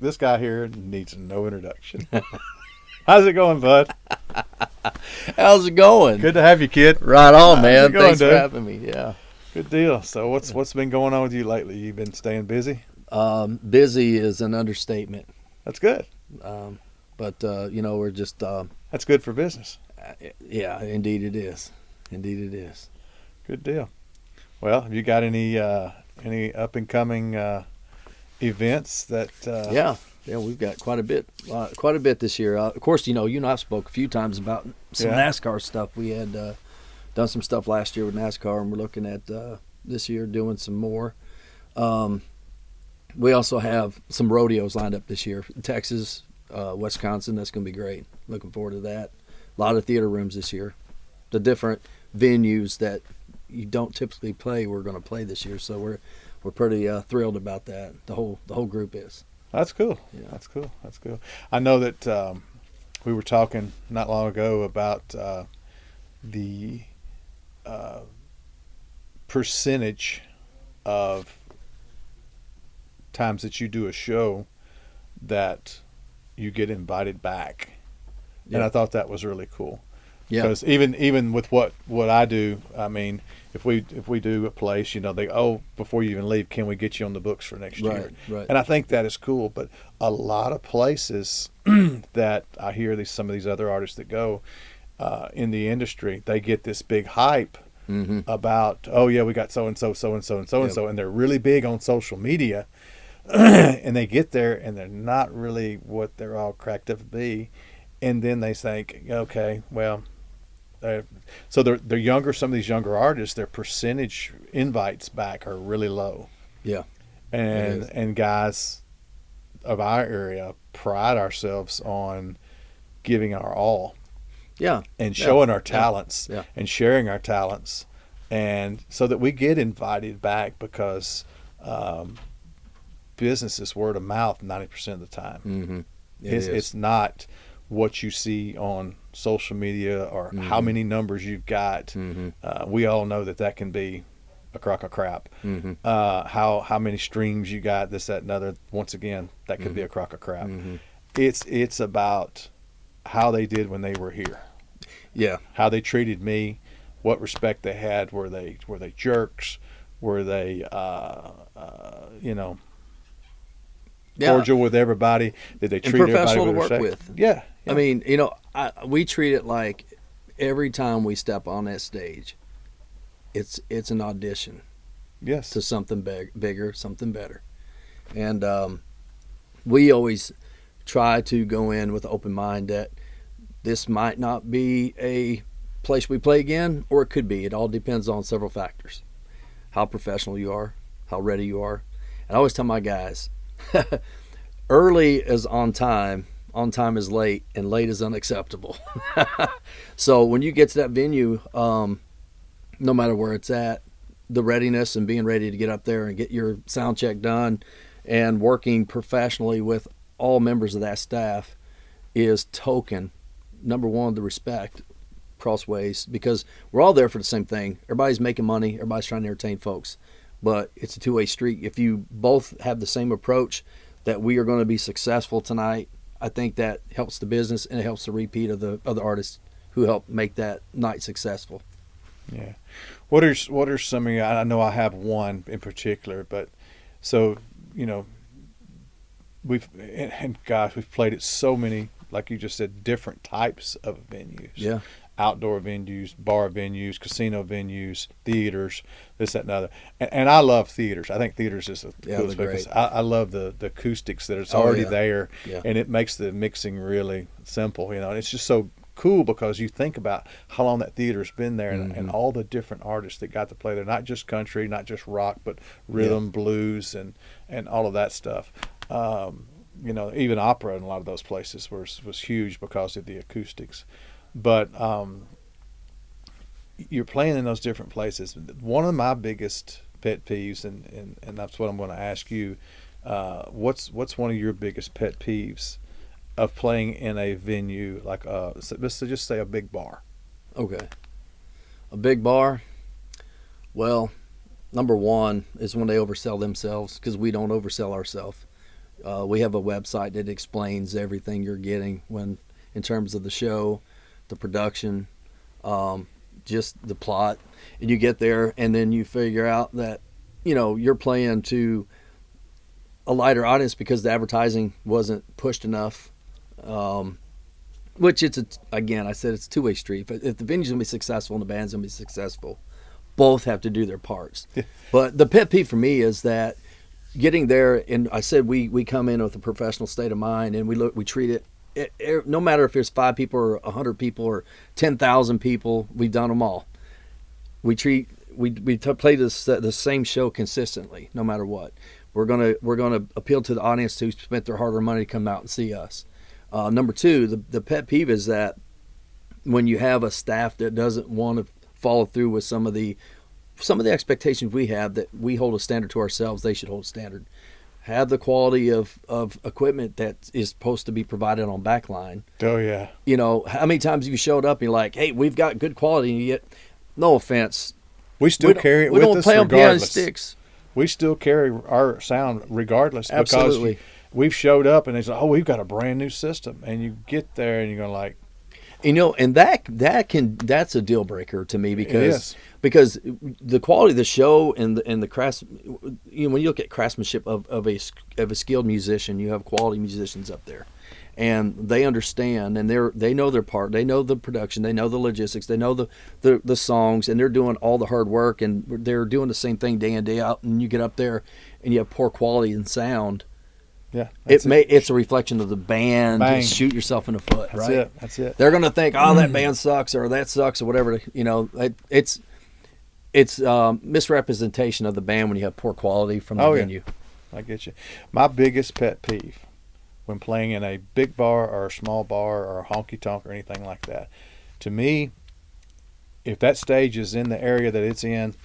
This guy here needs no introduction. How's it going, bud? How's it going? Good to have you, kid. Right on, man. Going, Thanks dude? for having me. Yeah. Good deal. So what's been going on with you lately? You've been staying busy? Busy is an understatement. That's good. But we're just That's good for business. yeah, indeed it is. Indeed it is. Good deal. Well, have you got any up and coming events that? Yeah, we've got quite a bit this year. Of course, you and I've spoke a few times about some NASCAR stuff. We had done some stuff last year with NASCAR, and we're looking at this year doing some more. We also have some rodeos lined up this year, Texas, Wisconsin. That's going to be great. Looking forward to that. A lot of theater rooms this year. The different venues that you don't typically play, we're going to play this year. So we're pretty thrilled about that. The whole group is. That's cool. Yeah. That's cool. I know that we were talking not long ago about the percentage of times that you do a show that you get invited back. Yeah. And I thought that was really cool. Yeah. Because even with what I do, I mean, if we do a place, they before you even leave, can we get you on the books for next year? Right. And I think that is cool. But a lot of places that I hear some of these other artists that go in the industry, they get this big hype about, we got so and so, so and so, and so and so, and they're really big on social media, and they get there and they're not really what they're all cracked up to be, and then they think, okay, well. So they're younger. Some of these younger artists, their percentage invites back are really low. Yeah, and guys of our area pride ourselves on giving our all. Yeah, and showing our talents Yeah. and sharing our talents, and so that we get invited back because business is word of mouth 90% of the time. Mm-hmm. It's not what you see on social media or how many numbers you've got. Mm-hmm. We all know that can be a crock of crap. Mm-hmm. How many streams you got, this, that, and other. Once again, that could be a crock of crap. Mm-hmm. It's about how they did when they were here. Yeah. How they treated me, what respect they had. Were they jerks? Were they cordial with everybody? Did they treat everybody professional with to work respect? with? Yeah. I mean, we treat it like every time we step on that stage, it's an audition. Yes. To something bigger, something better. And we always try to go in with an open mind that this might not be a place we play again, or it could be. It all depends on several factors. How professional you are, how ready you are. And I always tell my guys, early is on time is late, and late is unacceptable. So when you get to that venue, no matter where it's at, the readiness and being ready to get up there and get your sound check done and working professionally with all members of that staff is token. Number one, the respect crossways, because we're all there for the same thing. Everybody's making money. Everybody's trying to entertain folks, but it's a two-way street. If you both have the same approach that we are going to be successful tonight, I think that helps the business and it helps the repeat of the other artists who help make that night successful. Yeah. What are some of your, I know I have one in particular, but so, we've played at so many, like you just said, different types of venues. Yeah. Outdoor venues, bar venues, casino venues, theaters, this, that, and other. And I love theaters. I think theaters is the coolest because I love the acoustics that it's already there, and it makes the mixing really simple. And it's just so cool because you think about how long that theater's been there and all the different artists that got to play there, not just country, not just rock, but rhythm, blues, and all of that stuff. even opera in a lot of those places was huge because of the acoustics. But you're playing in those different places. One of my biggest pet peeves, and that's what I'm going to ask you. What's one of your biggest pet peeves of playing in a venue like let's just say a big bar? Okay. A big bar. Well, number one is when they oversell themselves, because we don't oversell ourselves. We have a website that explains everything you're getting in terms of the show, the production, just the plot. And you get there and then you figure out that, you're playing to a lighter audience because the advertising wasn't pushed enough. Which again, I said it's a two-way street. If the venue's going to be successful and the band's going to be successful, both have to do their parts. But the pet peeve for me is that getting there, and I said we come in with a professional state of mind, and we treat it, no matter if there's 5 people or 100 people or 10,000 people, we've done them all. We play the same show consistently, no matter what. We're gonna appeal to the audience who spent their hard-earned money to come out and see us. Number two, the pet peeve is that when you have a staff that doesn't want to follow through with some of the expectations we have, that we hold a standard to ourselves, they should hold a standard. Have the quality of equipment that is supposed to be provided on backline. Oh yeah. How many times have you showed up and you're like, hey, we've got good quality, and yet, no offense, we still carry it with us regardless. We don't play on piano sticks. We still carry our sound regardless. Absolutely. Because we've showed up and they say, oh, we've got a brand new system, and you get there and you're going like, and that's a deal breaker to me, because the quality of the show and the when you look at craftsmanship of a skilled musician, you have quality musicians up there, and they understand, and they know their part, they know the production, they know the logistics, they know the songs, and they're doing all the hard work, and they're doing the same thing day in, day out. And you get up there and you have poor quality in sound. Yeah, it's a reflection of the band. Bang. Just shoot yourself in the foot, right? That's it. They're gonna think, oh, that band sucks, or that sucks, or whatever. It's misrepresentation of the band when you have poor quality from the venue. I get you. My biggest pet peeve when playing in a big bar or a small bar or a honky tonk or anything like that, to me, if that stage is in the area that it's in,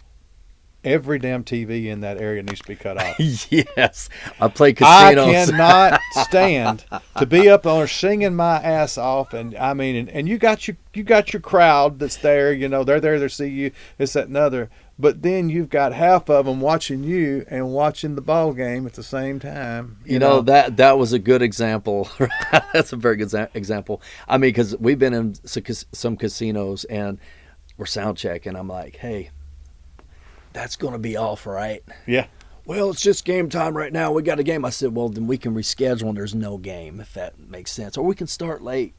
every damn TV in that area needs to be cut off. Yes. I play casinos. I cannot stand to be up there singing my ass off, and I mean, and you got your crowd that's there, they're there to see you, this, that, and other, but then you've got half of them watching you and watching the ball game at the same time. You know that was a good example. That's a very good example. I mean, because we've been in some casinos and we're sound checking. I'm like, hey, that's going to be off, right? Yeah. Well, it's just game time right now. We got a game. I said, well, then we can reschedule when there's no game, if that makes sense. Or we can start late,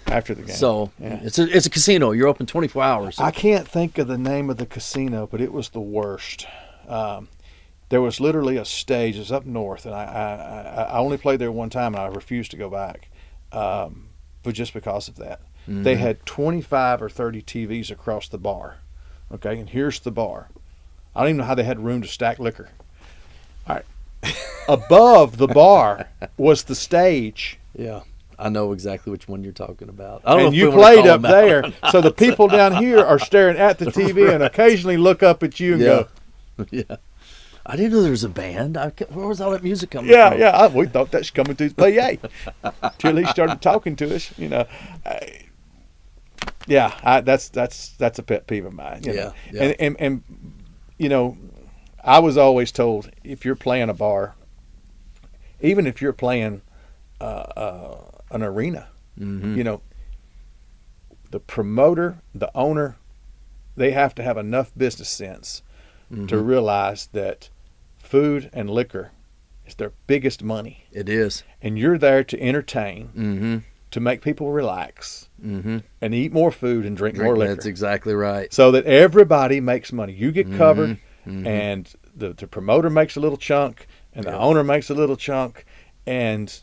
After the game. So it's a casino. You're open 24 hours. I can't think of the name of the casino, but it was the worst. There was literally a stage. It was up north, and I only played there one time, and I refused to go back, but just because of that. Mm-hmm. They had 25 or 30 TVs across the bar. Okay, and here's the bar. I don't even know how they had room to stack liquor. All right. Above the bar was the stage. Yeah, I know exactly which one you're talking about. And you played up there, so the people down here are staring at the TV and occasionally look up at you and go, yeah. I didn't know there was a band. Where was all that music coming from? Yeah, we thought that's coming through the PA. Till he started talking to us, that's a pet peeve of mine. Yeah. And I was always told, if you're playing a bar, even if you're playing an arena, mm-hmm. The promoter, the owner, they have to have enough business sense mm-hmm. to realize that food and liquor is their biggest money. It is. And you're there to entertain, mm-hmm. to make people relax, mm-hmm. and eat more food and drink more liquor. That's exactly right. So that everybody makes money. You get covered, mm-hmm. and the promoter makes a little chunk, and the owner makes a little chunk, and,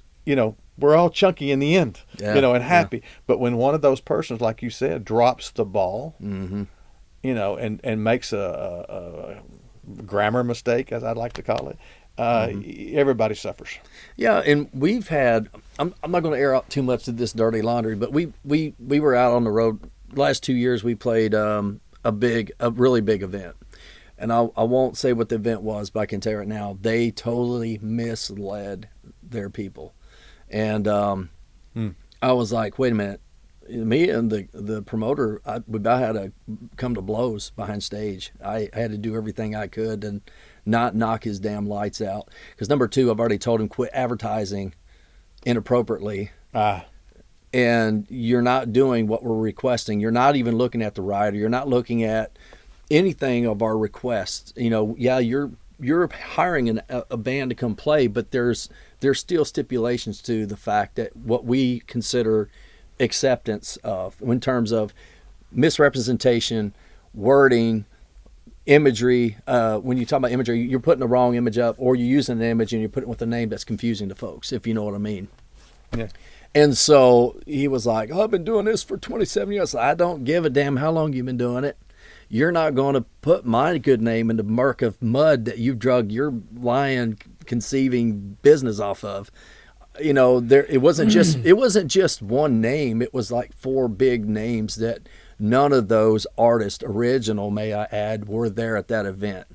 we're all chunky in the end, and happy. Yeah. But when one of those persons, like you said, drops the ball, mm-hmm. And makes a grammar mistake, as I'd like to call it, everybody suffers. Yeah, and we've had. I'm not going to air out too much of this dirty laundry, but we were out on the road last 2 years. We played a really big event, and I won't say what the event was, but I can tell you right now they totally misled their people, and I was like, wait a minute. Me and the promoter, we about had to come to blows behind stage. I had to do everything I could and not knock his damn lights out. Because number two, I've already told him quit advertising inappropriately. And you're not doing what we're requesting. You're not even looking at the rider. You're not looking at anything of our requests. You know, yeah, you're hiring a band to come play, but there's still stipulations to the fact that what we consider acceptance of in terms of misrepresentation, wording, imagery. When you talk about imagery, you're putting the wrong image up, or you're using an image and you're putting it with a name that's confusing to folks, if you know what I mean. Yeah. And so he was like, oh, I've been doing this for 27 years. I don't give a damn how long you've been doing it. You're not going to put my good name in the murk of mud that you've drug your lying, conceiving business off of. You know, it wasn't just one name. It was like 4 big names that none of those artists, original, may I add, were there at that event.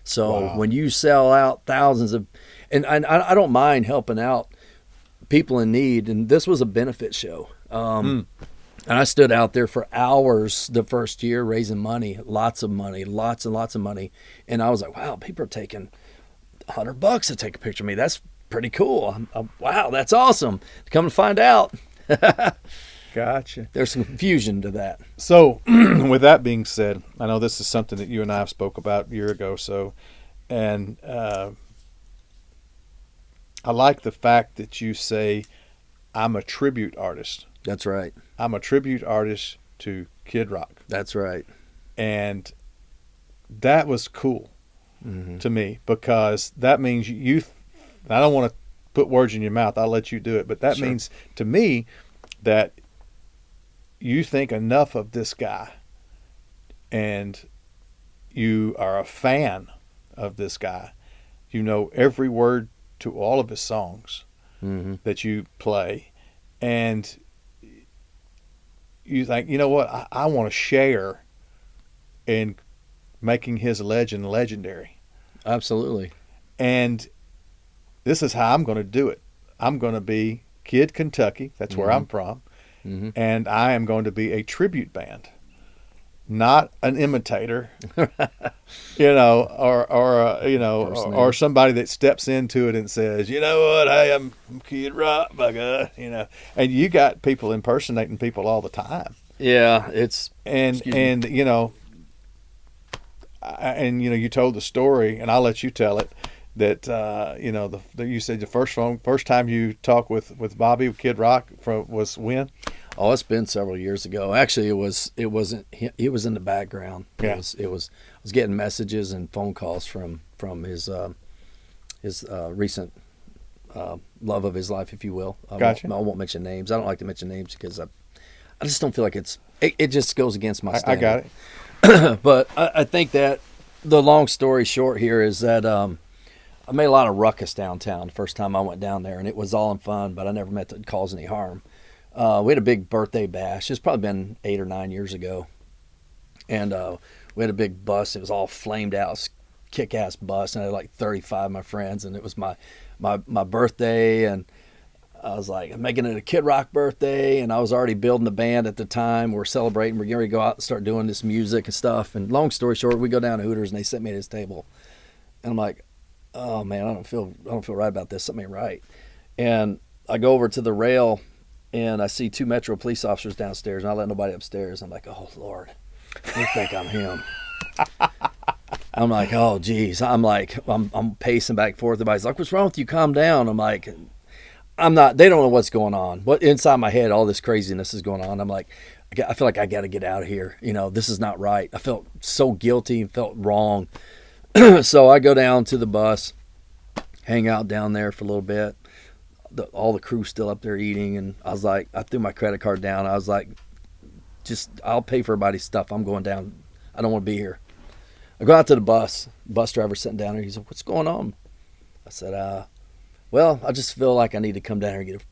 So when you sell out thousands of, and I don't mind helping out people in need, and this was a benefit show. And I stood out there for hours the first year raising money, lots and lots of money. And I was like, wow, people are taking $100 to take a picture of me. That's pretty cool. Wow, that's awesome. Come to find out. Gotcha. There's some confusion to that. So, with that being said, I know this is something that you and I have spoke about a year ago. So, and I like the fact that you say, I'm a tribute artist. That's right. I'm a tribute artist to Kid Rock. That's right. And that was cool to me, because that means you I don't want to put words in your mouth. I'll let you do it. But that means to me that you think enough of this guy and you are a fan of this guy. You know every word to all of his songs that you play. And you think, you know what, I want to share in making his legend legendary. Absolutely. And this is how I'm going to do it. I'm going to be Kid Kentucky. That's where I'm from. And I am going to be a tribute band, not an imitator, or somebody that steps into it and says, you know what, hey, I'm Kid Rock, my God, And you got people impersonating people all the time. Yeah, you told the story, and I'll let you tell it. That you said the first time you talked with Bobby Kid Rock was when? Oh, it's been several years ago. Actually, it wasn't. He was in the background. Yeah. I was getting messages and phone calls from his recent love of his life, if you will. Gotcha. I won't mention names. I don't like to mention names because I just don't feel like it just goes against my I standard. got it. But I think that the long story short here is that I made a lot of ruckus downtown the first time I went down there, and it was all in fun, but I never meant to cause any harm. We had a big birthday bash. It's probably been 8 or 9 years ago. And we had a big bus. It was all flamed out, kick-ass bus, and I had like 35 of my friends, and it was my birthday, and I was like, I'm making it a Kid Rock birthday, and I was already building the band at the time. We're celebrating. We're getting ready to go out and start doing this music and stuff. And long story short, we go down to Hooters, and they sit me at this table. And I'm like, oh, man, I don't feel right about this. Something ain't right. And I go over to the rail, and I see 2 Metro police officers downstairs, and I let nobody upstairs. I'm like, oh, Lord, they think I'm him. I'm like, oh, geez. I'm pacing back and forth. Everybody's like, what's wrong with you? Calm down. I'm like, I'm not. They don't know what's going on. But inside my head, all this craziness is going on. I'm like, I feel like I got to get out of here. This is not right. I felt so guilty and felt wrong. So I go down to the bus, hang out down there for a little bit. All the crew's still up there eating, and I was like, I threw my credit card down. I was like, I'll pay for everybody's stuff. I'm going down. I don't want to be here. I go out to the bus. Bus driver sitting down there. He's like, what's going on? I said, well, I just feel like I need to come down here and get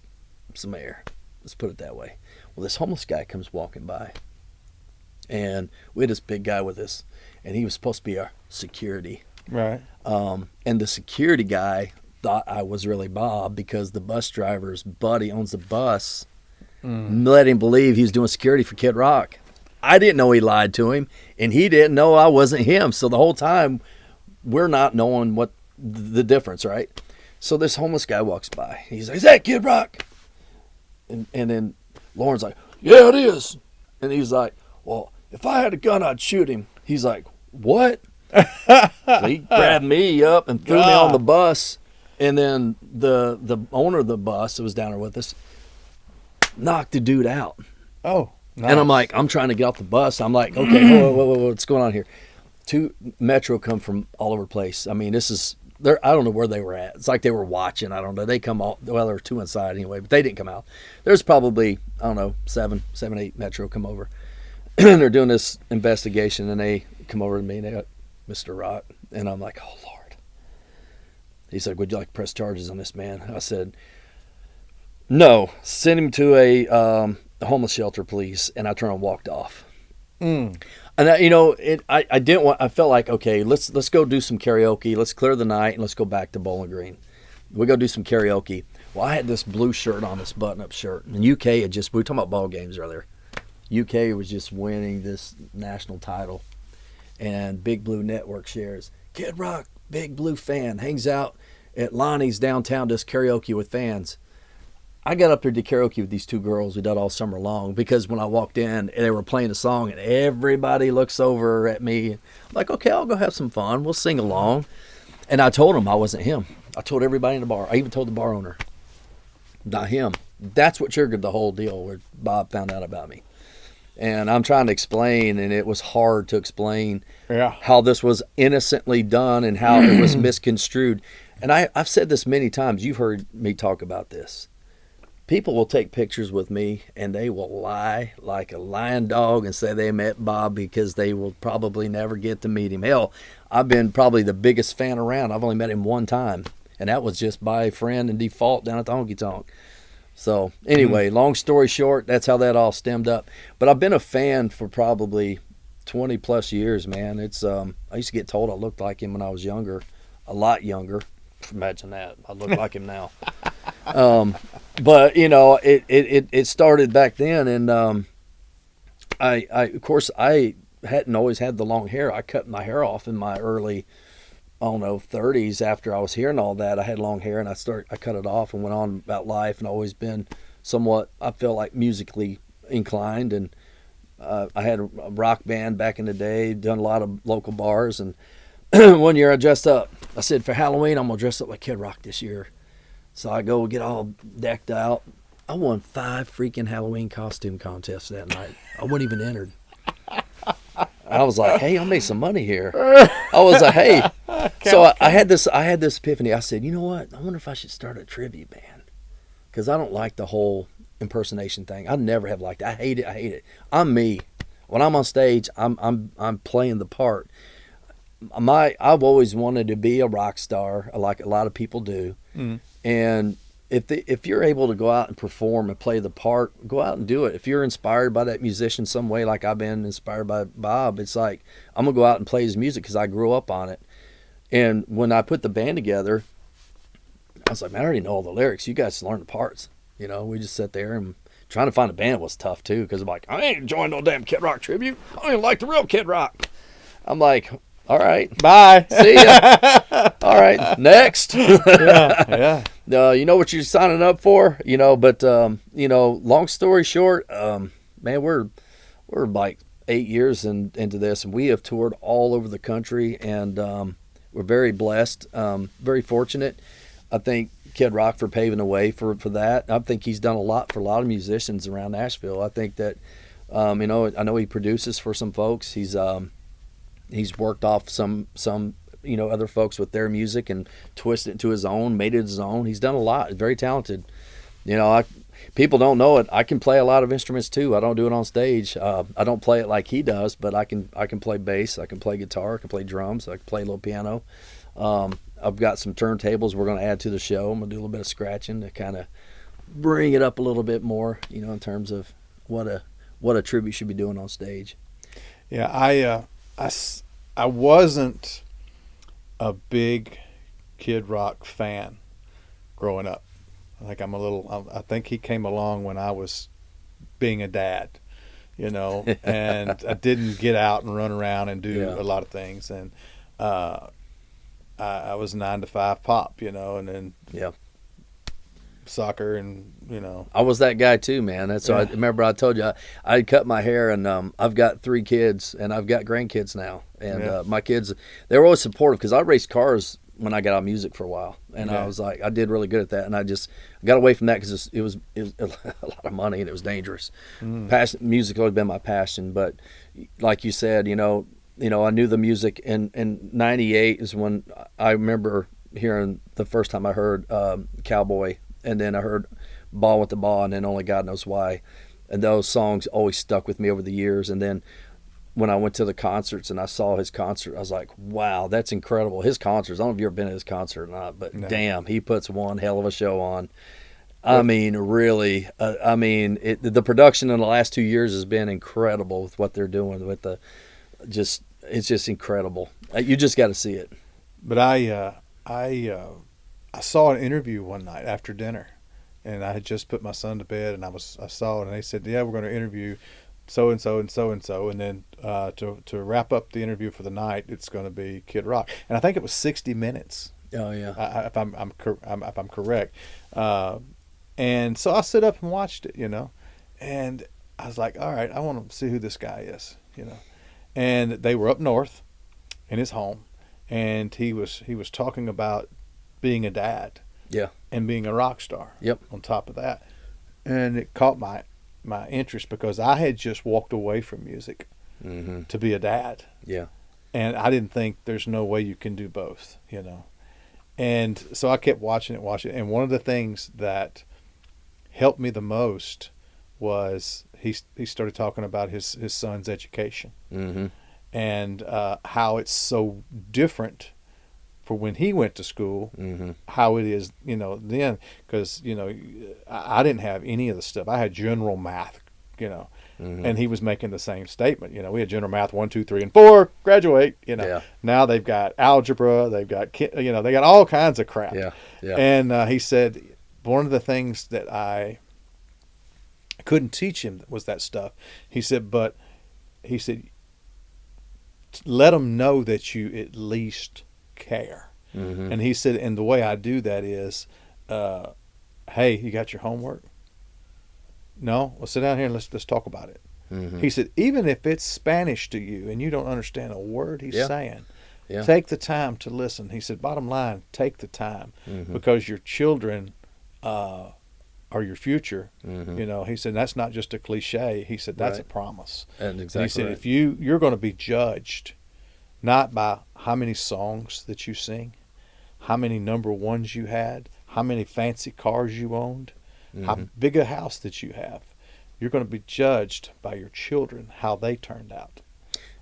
some air. Let's put it that way. Well, this homeless guy comes walking by, and we had this big guy with us, and he was supposed to be our security. Right. And the security guy thought I was really Bob because the bus driver's buddy owns the bus. Let him believe he was doing security for Kid Rock. I didn't know he lied to him, and he didn't know I wasn't him. So the whole time, we're not knowing what the difference, right? So this homeless guy walks by. He's like, "Is that Kid Rock?" And then Lauren's like, "Yeah, it is." And he's like, "Well, if I had a gun, I'd shoot him." He's like, "What?" So he grabbed me up and threw me on the bus. And then the owner of the bus that was down there with us knocked the dude out. Oh, nice. And I'm like, I'm trying to get off the bus. I'm like, okay, what's going on here? Two Metro come from all over the place. I mean, this is, I don't know where they were at. It's like they were watching. I don't know. They come all, well, there were two inside anyway, but they didn't come out. There's probably, I don't know, seven, 8 Metro come over. And they're doing this investigation, and they come over to me, and they got Mr. Rock. And I'm like, oh, Lord. He's like, would you like to press charges on this man? I said, no, send him to a homeless shelter, please. And I turned and walked off. And I didn't want. I felt like, okay, let's go do some karaoke. Let's clear the night and let's go back to Bowling Green. We go do some karaoke. Well, I had this blue shirt on, this button-up shirt, and UK had just. We were talking about ball games earlier. UK was just winning this national title, and Big Blue Network shares. Kid Rock, Big Blue fan, hangs out at Lonnie's downtown, does karaoke with fans. I got up there to karaoke with these two girls. We did all summer long because when I walked in, they were playing a song and everybody looks over at me. I'm like, okay, I'll go have some fun. We'll sing along. And I told them I wasn't him. I told everybody in the bar. I even told the bar owner, not him. That's what triggered the whole deal where Bob found out about me. And I'm trying to explain, and it was hard to explain how this was innocently done and how it was misconstrued. And I've said this many times. You've heard me talk about this. People will take pictures with me, and they will lie like a lying dog and say they met Bob because they will probably never get to meet him. Hell, I've been probably the biggest fan around. I've only met him one time, and that was just by a friend and default down at the Honky Tonk. So anyway, long story short, that's how that all stemmed up. But I've been a fan for probably 20 plus years, man. It's I used to get told I looked like him when I was younger, a lot younger. Imagine that. I look like him now. But you know, it started back then, and I of course I hadn't always had the long hair. I cut my hair off in my early, I don't know, 30s. After I was hearing all that, I had long hair, and I cut it off and went on about life, and always been somewhat, I feel like, musically inclined, and I had a rock band back in the day, done a lot of local bars, and one year I dressed up. I said, for Halloween, I'm going to dress up like Kid Rock this year. So I go get all decked out. I won 5 freaking Halloween costume contests that night. I wasn't even entered. I was like, hey, I made some money here. I was like, hey. So I had this epiphany. I said, you know what? I wonder if I should start a tribute band. Because I don't like the whole impersonation thing. I never have liked it. I hate it. I'm me. When I'm on stage, I'm playing the part. I've always wanted to be a rock star, like a lot of people do. And if you're able to go out and perform and play the part, go out and do it. If you're inspired by that musician some way, like I've been inspired by Bob, it's like I'm gonna go out and play his music because I grew up on it. And when I put the band together, I was like, man, I already know all the lyrics. You guys learn the parts. You know, we just sat there, and trying to find a band was tough too, because I'm like, I ain't joined no damn Kid Rock tribute. I don't even like the real Kid Rock. I'm like, all right, bye. See ya. All right, next. Yeah. You know what you're signing up for, you know. But you know, long story short, man, we're like 8 years into this, and we have toured all over the country, and we're very blessed, very fortunate. I think Kid Rock for paving the way for that. I think he's done a lot for a lot of musicians around Nashville. I think that, you know, I know he produces for some folks. He's worked off some you know, other folks with their music and twisted it into his own, made it his own. He's done a lot. He's very talented. You know, people don't know it. I can play a lot of instruments too. I don't do it on stage. I don't play it like he does, but I can play bass. I can play guitar. I can play drums. I can play a little piano. I've got some turntables we're going to add to the show. I'm going to do a little bit of scratching to kind of bring it up a little bit more, in terms of what a tribute should be doing on stage. Yeah, I wasn't a big Kid Rock fan growing up. I think he came along when I was being a dad, and I didn't get out and run around and do a lot of things. And I was 9 to 5 pop, and then soccer and I was that guy too, man. That's why I remember I told you I cut my hair, and I've got 3 kids and I've got grandkids now, and my kids, they were always supportive because I raced cars when I got out of music for a while, and I was like, I did really good at that, and I just got away from that because it was a lot of money and it was dangerous. Music always been my passion, but like you said, I knew the music, and in '98 is when I remember hearing the first time I heard Cowboy, and then I heard Ball with the Ball, and then Only God Knows Why, and those songs always stuck with me over the years. And then when I went to the concerts and I saw his concert, I was like, wow, that's incredible. His concerts, I don't know if you've ever been to his concert or not, but damn, he puts one hell of a show on. I mean, really, the production in the last 2 years has been incredible with what they're doing with it's just incredible. You just got to see it. But I saw an interview one night after dinner, and I had just put my son to bed, and I saw it, and they said, yeah, we're going to interview so and so and so and so, and then to wrap up the interview for the night, it's going to be Kid Rock, and I think it was 60 minutes. Oh yeah, if I'm correct, and so I sit up and watched it, and I was like, all right, I want to see who this guy is, and they were up north in his home, and he was talking about being a dad, and being a rock star, on top of that, and it caught my interest because I had just walked away from music to be a dad. Yeah. And I didn't think there's no way you can do both, And so I kept watching it. And one of the things that helped me the most was he started talking about his son's education and how it's so different for when he went to school, how it is, then, because, I didn't have any of the stuff. I had general math, and he was making the same statement. We had general math 1, 2, 3, and 4, graduate, Now they've got algebra, they've got, they got all kinds of crap. And he said, one of the things that I couldn't teach him was that stuff. He said, let them know that you at least care. And he said, and the way I do that is, hey, you got your homework? No? Well, sit down here and let's talk about it. He said, even if it's Spanish to you and you don't understand a word he's saying, take the time to listen. He said, bottom line, take the time because your children are your future. He said, that's not just a cliche. He said, that's a promise. And exactly. He said, if you're going to be judged not by how many songs that you sing, how many number ones you had, how many fancy cars you owned, how big a house that you have. You're going to be judged by your children, how they turned out.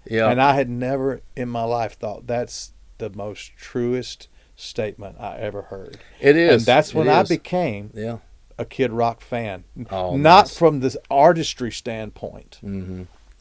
Yeah. And I had never in my life thought that's the most truest statement I ever heard. It is. And that's when I became a Kid Rock fan. Oh, not from this artistry standpoint.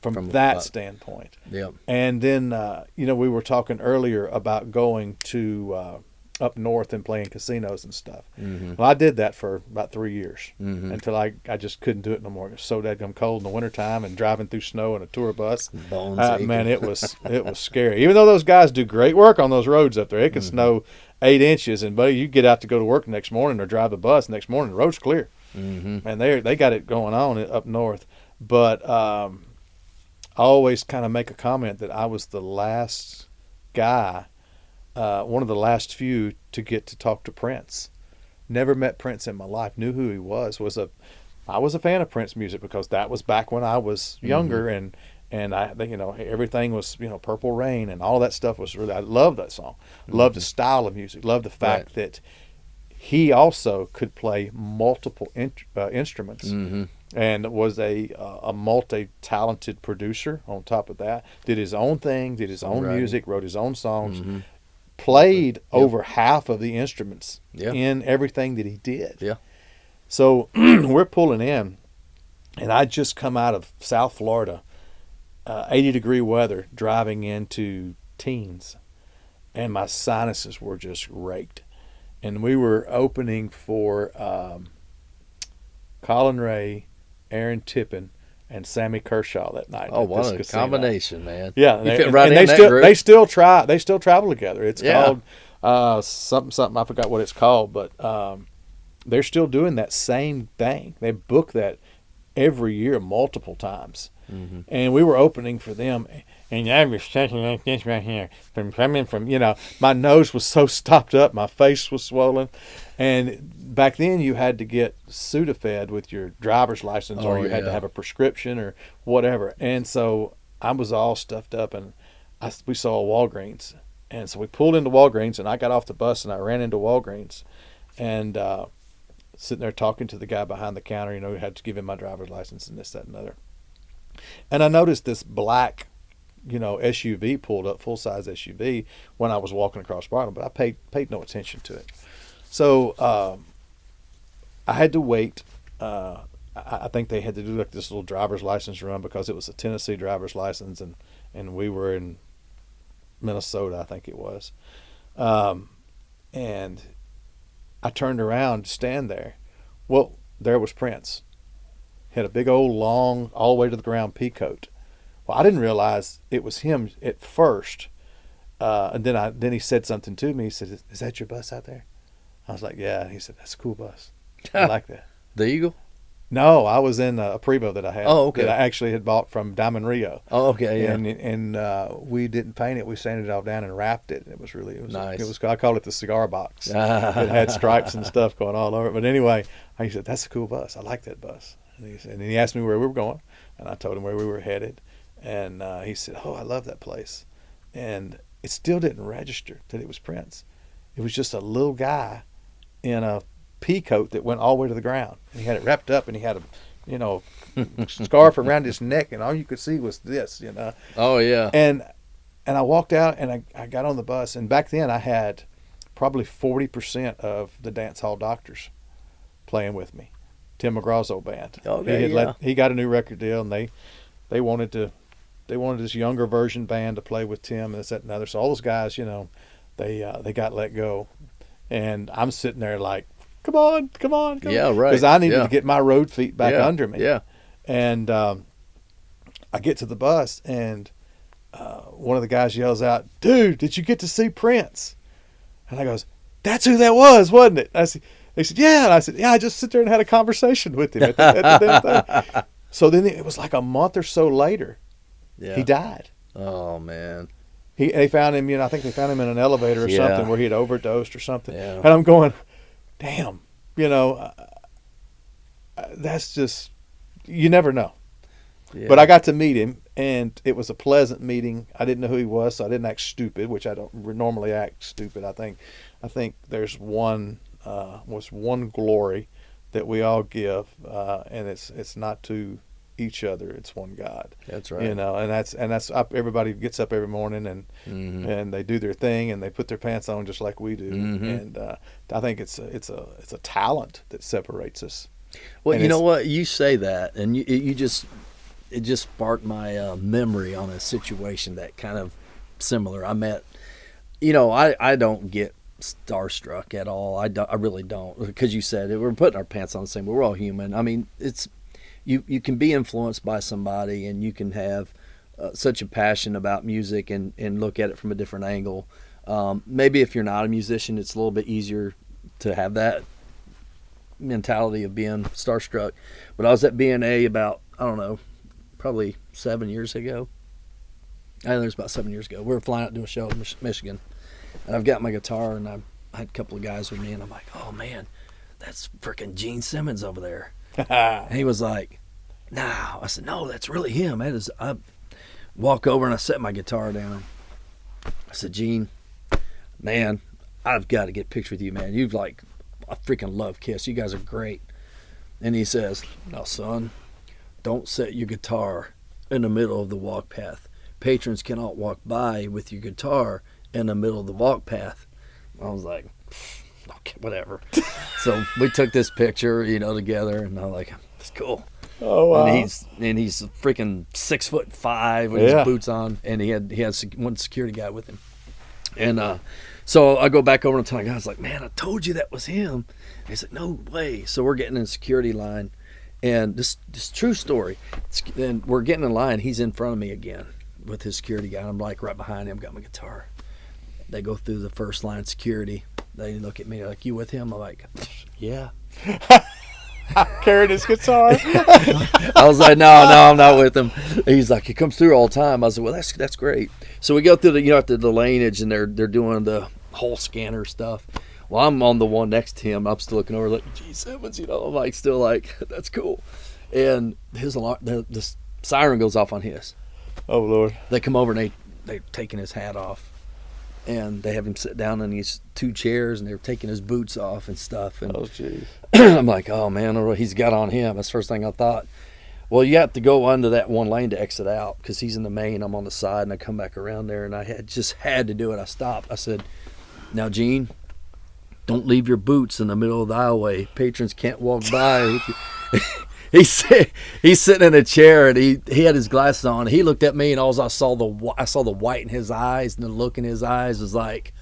From that standpoint. Yeah. And then, we were talking earlier about going to up north and playing casinos and stuff. Well, I did that for about 3 years until I just couldn't do it no more. It was so dadgum cold in the wintertime and driving through snow in a tour bus. Man, it was scary. Even though those guys do great work on those roads up there, it can snow 8 inches, and buddy, you get out to go to work the next morning or drive the bus next morning, the road's clear. And they got it going on up north. But I always kind of make a comment that I was the last guy, one of the last few to get to talk to Prince. Never met Prince in my life, knew who he was. I was a fan of Prince music because that was back when I was younger, and I think, everything was, Purple Rain and all that stuff was really, I loved that song. Loved the style of music, loved the fact that he also could play multiple instruments. And was a multi-talented producer on top of that. Did his own thing, did his own music, wrote his own songs, played over half of the instruments Yeah. in everything that he did. Yeah. So we're pulling in, and I just come out of South Florida, 80-degree weather, driving into Teens, and my sinuses were just raked. And we were opening for Colin Ray, Aaron Tippin, and Sammy Kershaw that night. Oh, at this what a casino. combination, man. Yeah, You they, fit and, right and in they that still group. they still travel together. It's Yeah. called something. I forgot what it's called, but they're still doing that same thing. They book that every year multiple times, and we were opening for them. And I was sitting like this right here, from coming from, my nose was so stopped up, my face was swollen, and back then you had to get Sudafed with your driver's license, or you had to have a prescription or whatever. And so I was all stuffed up, and we saw a Walgreens, and so we pulled into Walgreens, and I got off the bus and I ran into Walgreens, and sitting there talking to the guy behind the counter, we had to give him my driver's license and this, that, and other. And I noticed this black SUV pulled up, full-size SUV, when I was walking across Barnum, but I paid no attention to it. So I had to wait. I think they had to do like this little driver's license run because it was a Tennessee driver's license, and we were in Minnesota, I think it was. And I turned around to stand there. Well, there was Prince. He had a big old long, all the way to the ground peacoat. Well, I didn't realize it was him at first, and then he said something to me. He said, "Is that your bus out there?" I was like, "Yeah." And he said, "That's a cool bus. I like that." The Eagle? No, I was in a Prevost that I had. Oh, okay. That I actually had bought from Diamond Rio. Oh, okay, yeah. And we didn't paint it. We sanded it all down and wrapped it. And it was Nice. It was. I called it the cigar box. It had stripes and stuff going all over it. But anyway, he said, "That's a cool bus. I like that bus." And he asked me where we were going, and I told him where we were headed. And he said, "Oh, I love that place." And it still didn't register that it was Prince. It was just a little guy in a pea coat that went all the way to the ground. And he had it wrapped up, and he had a scarf around his neck, and all you could see was this. Oh, yeah. And I walked out, and I got on the bus. And back then I had probably 40% of the Dance Hall Doctors playing with me. Tim McGraw's old band. Okay, He got a new record deal, and they wanted this younger version band to play with Tim and this, that, and other. So all those guys, they got let go, and I'm sitting there like, come on. Yeah, right. Because I needed to get my road feet back under me. Yeah. And I get to the bus, and one of the guys yells out, "Dude, did you get to see Prince?" And I goes, "That's who that was, wasn't it?" They said, "Yeah." And I said, "Yeah, I just sit there and had a conversation with him at the damn thing." So then it was like a month or so later, he died. Oh, man. They found him, I think they found him in an elevator or something where he had overdosed or something. Yeah. And I'm going, damn, that's just, you never know. Yeah. But I got to meet him, and it was a pleasant meeting. I didn't know who he was, so I didn't act stupid, which I don't normally act stupid. I think there's one glory that we all give, and it's not to each other. It's one God. That's right. And that's up. Everybody gets up every morning and they do their thing, and they put their pants on just like we do. And I think it's a talent that separates us. Well, and you know what? You say that, and it just sparked my memory on a situation that kind of similar. I met, I don't get starstruck at all. I really don't, because you said it, we're putting our pants on the same. We're all human. I mean, it's you can be influenced by somebody, and you can have such a passion about music and look at it from a different angle. Maybe if you're not a musician, it's a little bit easier to have that mentality of being starstruck. But I was at BNA about, I don't know, probably 7 years ago. I think it was about 7 years ago. We were flying out to do a show in Michigan, and I've got my guitar, and I had a couple of guys with me, and I'm like, "Oh man, that's freaking Gene Simmons over there." And he was like, "No." I said, "No, that's really him." I walk over and I set my guitar down. I said, "Gene, man, I've got to get a picture with you, man. I freaking love Kiss. You guys are great." And he says, "No, son, don't set your guitar in the middle of the walk path. Patrons cannot walk by with your guitar in the middle of the walk path. I was like, okay, whatever. So we took this picture, together, and I'm like, it's cool. Oh wow! And he's freaking 6'5" with Yeah. his boots on, and he had one security guy with him. And so I go back over and tell the guy, I was like, man, I told you that was him. And he's like, no way. So we're getting in the security line, and this true story. And we're getting in line. He's in front of me again with his security guy. I'm like right behind him, got my guitar. They go through the first line of security. They look at me like, you with him? I'm like, yeah. Carried his guitar. I was like, no, I'm not with him. He's like, he comes through all the time. I was like, well, that's great. So we go through the, at the laneage, and they're doing the whole scanner stuff. Well, I'm on the one next to him. I'm still looking over like, gee, Simmons, I'm like, still like, that's cool. And his alarm, the siren goes off on his. Oh Lord! They come over and they're taking his hat off. And they have him sit down in these 2 chairs, and they're taking his boots off and stuff. And Oh jeez! I'm like, oh man, he's got on him. That's the first thing I thought. Well, you have to go under that one lane to exit out because he's in the main. I'm on the side, and I come back around there, and I had to do it. I stopped. I said, now, Gene, don't leave your boots in the middle of the aisleway. Patrons can't walk by with you. He's sitting in a chair, and he had his glasses on. He looked at me, and I saw the white in his eyes, and the look in his eyes was like,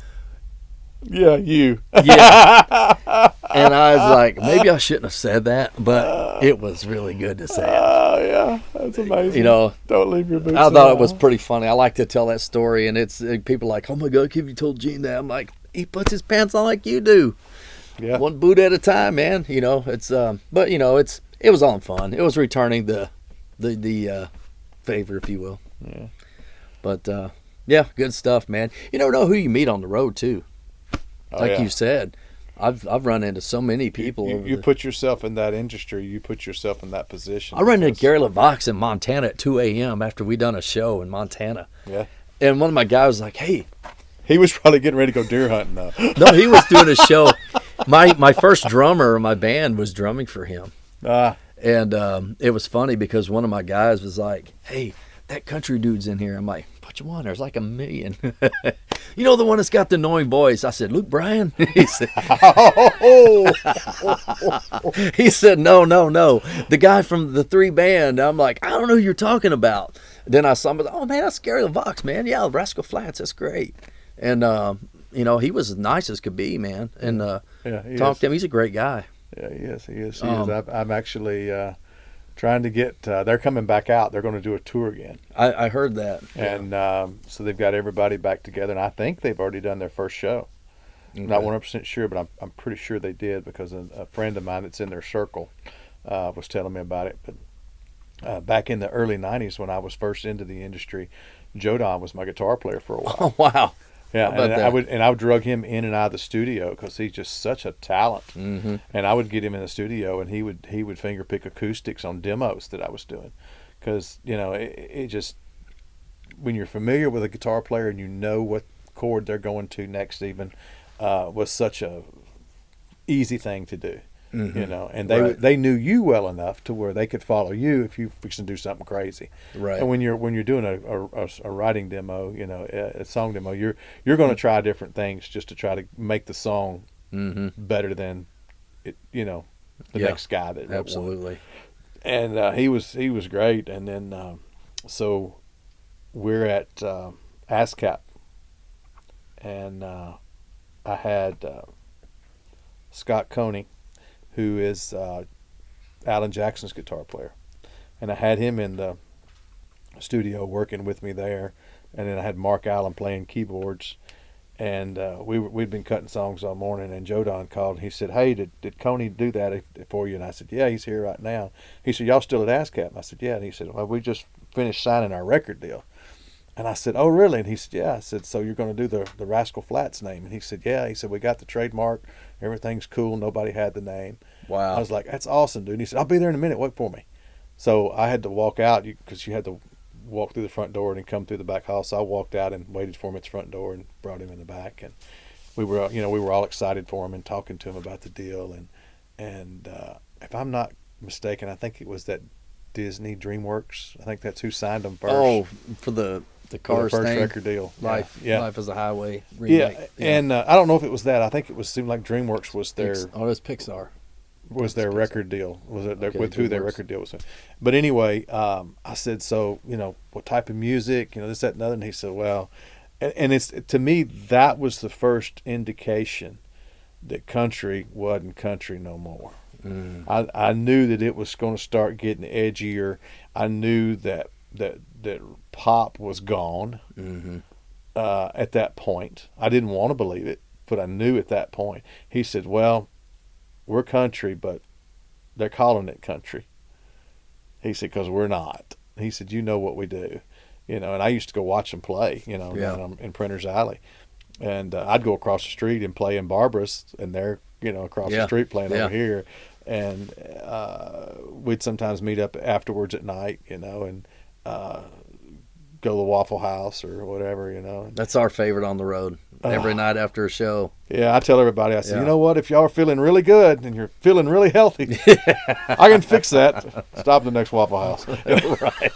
Yeah, you. yeah. And I was like, maybe I shouldn't have said that, but it was really good to say it. Oh yeah, that's amazing. Don't leave your boots. I thought it was pretty funny. I like to tell that story, and it's people are like, oh my God, have you told Gene that? I'm like, he puts his pants on like you do. Yeah. One boot at a time, man. It's but it was all in fun. It was returning the favor, if you will. Yeah. But yeah, good stuff, man. You never know who you meet on the road too. Like you said, I've run into so many people. You put yourself in that industry. You put yourself in that position. I ran into Gary LeVox in Montana at 2 a.m. after we done a show in Montana. Yeah. And one of my guys was like, hey. He was probably getting ready to go deer hunting though. No, he was doing a show. My first drummer in my band was drumming for him. And it was funny because one of my guys was like, hey, that country dude's in here. I'm like, which one? There's like a million. The one that's got the annoying voice. I said, Luke Bryan? He said, he said, no. The guy from the 3 band. I'm like, I don't know who you're talking about. Then I saw him, oh man, that's Gary LeVox, man. Yeah, Rascal Flatts, that's great. And, he was as nice as could be, man. And talked to him. He's a great guy. Yeah, he is. He is. I'm actually trying to get. They're coming back out. They're going to do a tour again. I heard that. And so they've got everybody back together, and I think they've already done their first show. Okay. Not 100% sure, but I'm pretty sure they did because a friend of mine that's in their circle was telling me about it. But back in the early '90s, when I was first into the industry, Joe Don was my guitar player for a while. Oh wow! Yeah, and I would drug him in and out of the studio because he's just such a talent. Mm-hmm. And I would get him in the studio, and he would finger pick acoustics on demos that I was doing, because it just, when you're familiar with a guitar player and you know what chord they're going to next, even was such a easy thing to do. Mm-hmm. And Right. they knew you well enough to where they could follow you if you fixing to do something crazy. Right. And when you're doing a writing demo, a song demo, you're going to try different things just to try to make the song Mm-hmm. better than the next guy that wrote one. Absolutely. And he was great. And then so we're at ASCAP, and I had Scott Coney, who is Alan Jackson's guitar player, and I had him in the studio working with me there, and then I had Mark Allen playing keyboards, and we'd been cutting songs all morning, and Joe Don called and he said, hey, did Coney do that for you? And I said, yeah, he's here right now. He said, y'all still at ASCAP? And I said, yeah. And he said, well, we just finished signing our record deal. And I said, oh, really? And he said, yeah. I said, so you're going to do the Rascal Flatts name? And he said, yeah. He said, we got the trademark. Everything's cool. Nobody had the name. Wow. I was like, that's awesome, dude. And he said, I'll be there in a minute. Wait for me. So I had to walk out because you had to walk through the front door and come through the back hall. So I walked out and waited for him at the front door and brought him in the back. And we were all excited for him and talking to him about the deal. And if I'm not mistaken, I think it was that Disney DreamWorks. I think that's who signed them first. Oh, for the The with Cars first thing. record deal. Life, Yeah. Life as a Highway Yeah. remake. And I don't know if it was that. I think it was seemed like DreamWorks was their Oh, it's Pixar. their record deal. Was it Okay, with who their DreamWorks. record deal was with? But anyway, I said, so what type of music? This, that, and other. And he said, well, and it's to me that was the first indication that country wasn't country no more. I knew that it was going to start getting edgier. I knew that pop was gone at that point. I didn't want to believe it, but I knew at that point. He said, well, we're country, but they're calling it country. He said, because we're not. He said, you know what we do. And I used to go watch them play, down in Printer's Alley. And I'd go across the street and play in Barbara's, and they're, across the street playing over here. And we'd sometimes meet up afterwards at night, and go to the Waffle House or whatever, That's our favorite on the road. Every night after a show. Yeah, I tell everybody, I say, Yeah. you know what? If y'all are feeling really good and you're feeling really healthy, I can fix that. Stop at the next Waffle House. Right.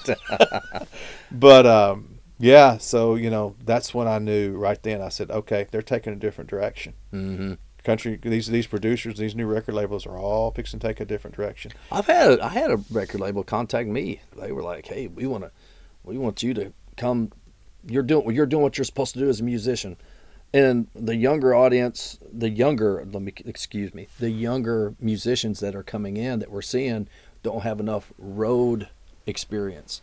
But yeah, so that's when I knew right then. I said, okay, they're taking a different direction. Mm-hmm. Country, these producers, these new record labels are all fixing to take a different direction. I had a record label contact me. They were like, "Hey, we want you to come. You're doing what you're supposed to do as a musician." And the younger audience, the younger musicians that are coming in that we're seeing don't have enough road experience.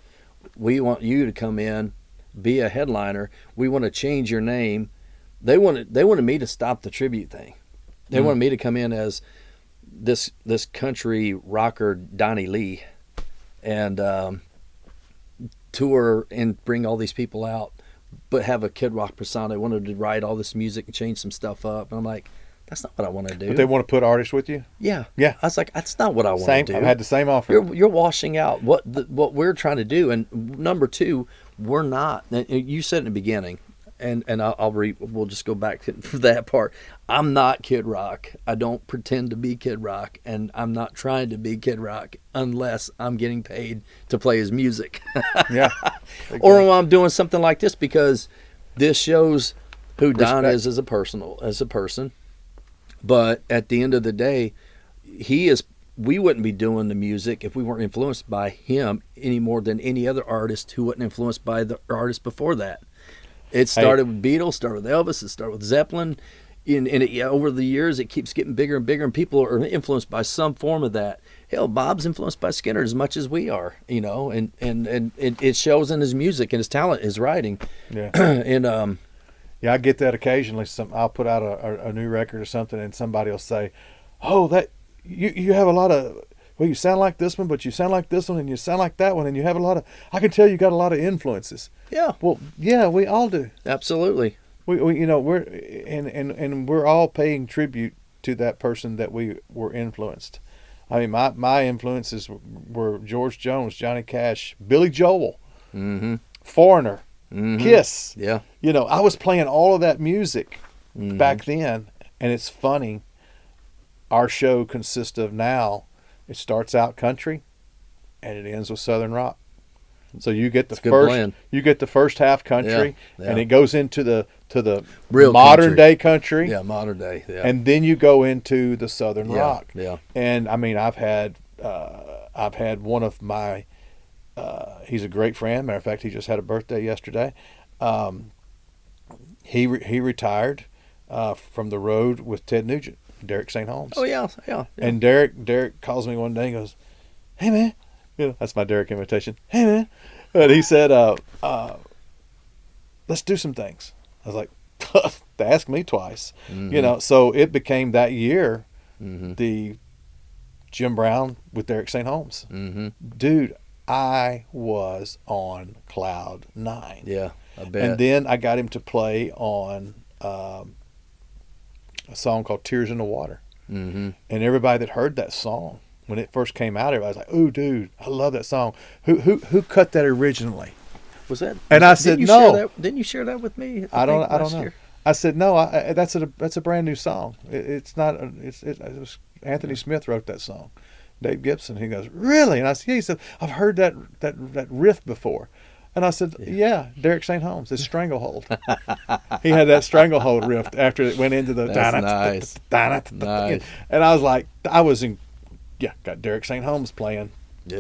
We want you to come in, be a headliner. We want to change your name. They wanted me to stop the tribute thing. They wanted me to come in as this country rocker Donnie Lee, and tour and bring all these people out, but have a Kid Rock persona. They wanted to write all this music and change some stuff up. And I'm like, that's not what I want to do. But they want to put artists with you? Yeah. Yeah. I was like, that's not what I want Same. to do. I've had the same offer. You're washing out what we're trying to do. And number two, we're not. You said in the beginning, and we'll just go back to that part. I'm not Kid Rock. I don't pretend to be Kid Rock, and I'm not trying to be Kid Rock unless I'm getting paid to play his music. Yeah. Or I'm doing something like this because this shows who Don Respect. is as a person. But at the end of the day, we wouldn't be doing the music if we weren't influenced by him any more than any other artist who wasn't influenced by the artist before that. It started with Beatles, started with Elvis, it started with Zeppelin. Over the years, it keeps getting bigger and bigger, and people are influenced by some form of that. Hell, Bob's influenced by Skinner as much as we are, and it shows in his music and his talent, his writing. Yeah. And Yeah, I get that occasionally. I'll put out a new record or something, and somebody will say, "Oh, that you have a lot of. Well, you sound like this one, but you sound like this one, and you sound like that one, and you have a lot of. I can tell you got a lot of influences." yeah, Well, yeah, we all do. absolutely. We we're all paying tribute to that person that we were influenced. I mean, my influences were George Jones, Johnny Cash, Billy Joel, Mm-hmm. Foreigner, Kiss. Yeah. I was playing all of that music back then, and it's funny. Our show consists of now. It starts out country, and it ends with Southern rock. So you get the It's a good first, blend. you get the first half country, Yeah, yeah. and it goes into the Real modern country. day country, Yeah, modern day. Yeah. and then you go into the Southern yeah, rock. Yeah. And I mean, I've had one of my. He's a great friend. Matter of fact, he just had a birthday yesterday. He retired from the road with Ted Nugent, Derek St. Holmes. Oh yeah, yeah. Yeah. And Derek calls me one day and goes, "Hey man," that's my Derek imitation. "Hey man," and he said, "Let's do some things." I was like, "They asked me twice," So it became that year, the Jim Brown with Derek St. Holmes. Mm-hmm. Dude, I was on cloud 9. Yeah, I bet. And then I got him to play on a song called Tears in the Water. Mm-hmm. And everybody that heard that song, when it first came out, everybody was like, "Ooh, dude, I love that song. Who cut that originally?" Was that? And I said, no. Didn't you share that with me? I don't last know. year? I said, "No, that's a brand new song. It's not. It was Anthony Smith wrote that song. Dave Gibson." He goes, "Really?" And I said, "Yeah." He said, "I've heard that riff before." And I said, yeah, Derek St. Holmes. It's Stranglehold. He had that Stranglehold riff after it went into the. That's nice. Nice. And I was like, got Derek St. Holmes playing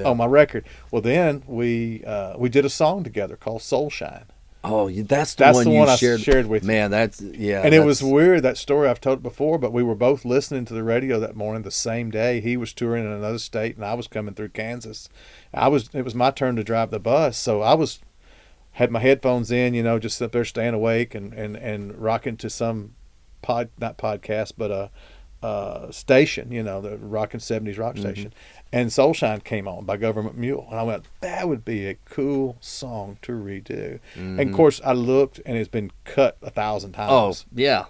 on my record. Well, then we did a song together called Soul Shine. Oh, that's the one I shared with you. Man, And it was weird, that story. I've told it before, but we were both listening to the radio that morning the same day. He was touring in another state, and I was coming through Kansas. It was my turn to drive the bus, so I had my headphones in, just up there staying awake and rocking to some not podcast, but a station, the rockin' 70s rock station. And Soul Shine came on by Government Mule. And I went, that would be a cool song to redo. And of course, I looked, and it's been cut 1,000 times. Oh, yeah.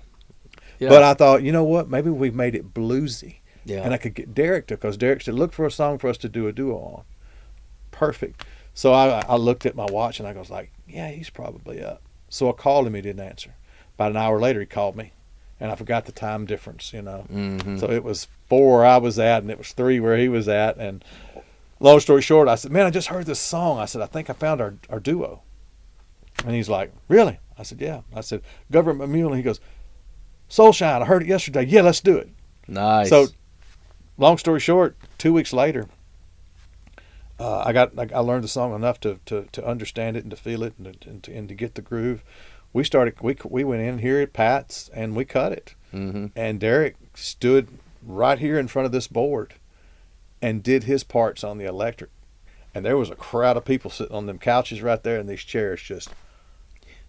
But I thought, you know what? Maybe we've made it bluesy. Yeah. And I could get Derek to, because Derek said, look for a song for us to do a duo on. Perfect. So I looked at my watch, and I was like, yeah, he's probably up. So I called him. He didn't answer. About an hour later, he called me. And I forgot the time difference, So it was 4 where I was at, and it was 3 where he was at. And long story short, I said, man, I just heard this song. I said, I think I found our duo. And he's like, really? I said, yeah. I said, Government Mule. And he goes, Soul Shine, I heard it yesterday. Yeah, let's do it. Nice. So long story short, 2 weeks later, I learned the song enough to understand it and to feel it and to get the groove. We went in here at Pat's and we cut it. And Derek stood right here in front of this board and did his parts on the electric. And there was a crowd of people sitting on them couches right there, and these chairs just.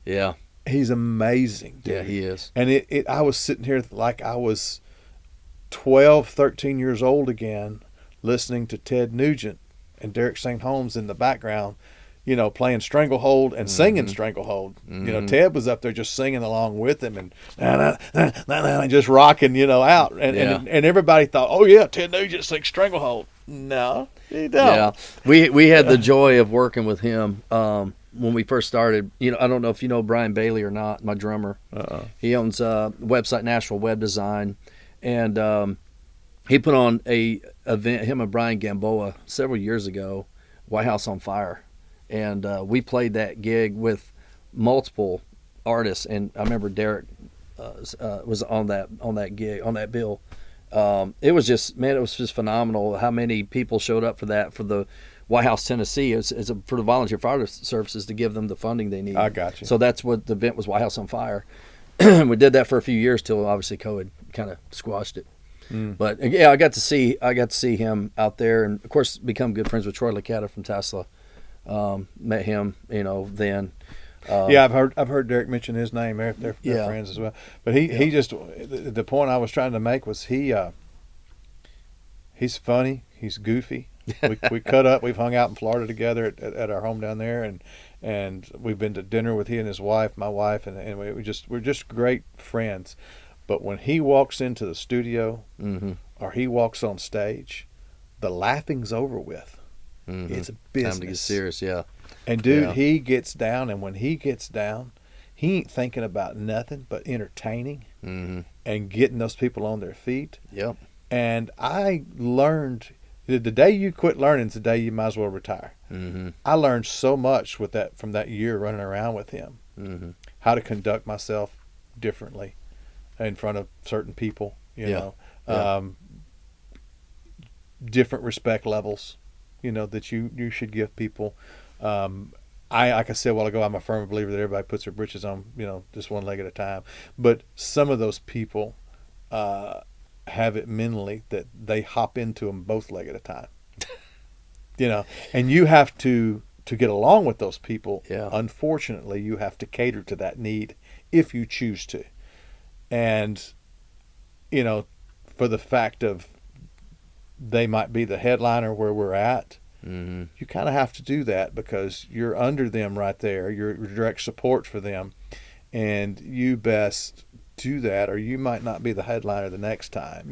Yeah. He's amazing, dude. Yeah, he is. And I was sitting here like I was 12, 13 years old again, listening to Ted Nugent and Derek St. Holmes in the background, playing Stranglehold and singing Stranglehold. Ted was up there just singing along with him and just rocking, out. And everybody thought, oh, yeah, Ted Nugent sings Stranglehold. No, he don't. Yeah, we had the joy of working with him when we first started. I don't know if you know Brian Bailey or not, my drummer. He owns a website, Nashville Web Design. And he put on a event, him and Brian Gamboa, several years ago, White House on Fire. And we played that gig with multiple artists. And I remember Derek was on that gig, on that bill. It was just phenomenal how many people showed up for that, for the White House, Tennessee, for the volunteer fire services to give them the funding they need. I got you. So that's what the event was, White House on Fire. We did that for a few years till obviously COVID kind of squashed it. But yeah, I got to see him out there, and of course become good friends with Troy Licata from Tesla. Met him, then. Yeah, I've heard Derek mention his name. They're friends as well. But he just, the point I was trying to make was he's funny. He's goofy. We cut up. We've hung out in Florida together at our home down there, and we've been to dinner with he and his wife, my wife, and we're just great friends. But when he walks into the studio or he walks on stage, the laughing's over with. It's a business. Time to get serious, yeah. And dude, he gets down, and when he gets down, he ain't thinking about nothing but entertaining and getting those people on their feet. Yep. And I learned, the day you quit learning is the day you might as well retire. I learned so much from that year running around with him, how to conduct myself differently in front of certain people, different respect levels, that you should give people. Like I said a while ago, I'm a firm believer that everybody puts their britches on, just one leg at a time. But some of those people have it mentally that they hop into them both leg at a time. And you have to get along with those people. Yeah. Unfortunately, you have to cater to that need if you choose to. And, for the fact of they might be the headliner where we're at, you kind of have to do that because you're under them right there. You're direct support for them, and you best do that, or you might not be the headliner the next time.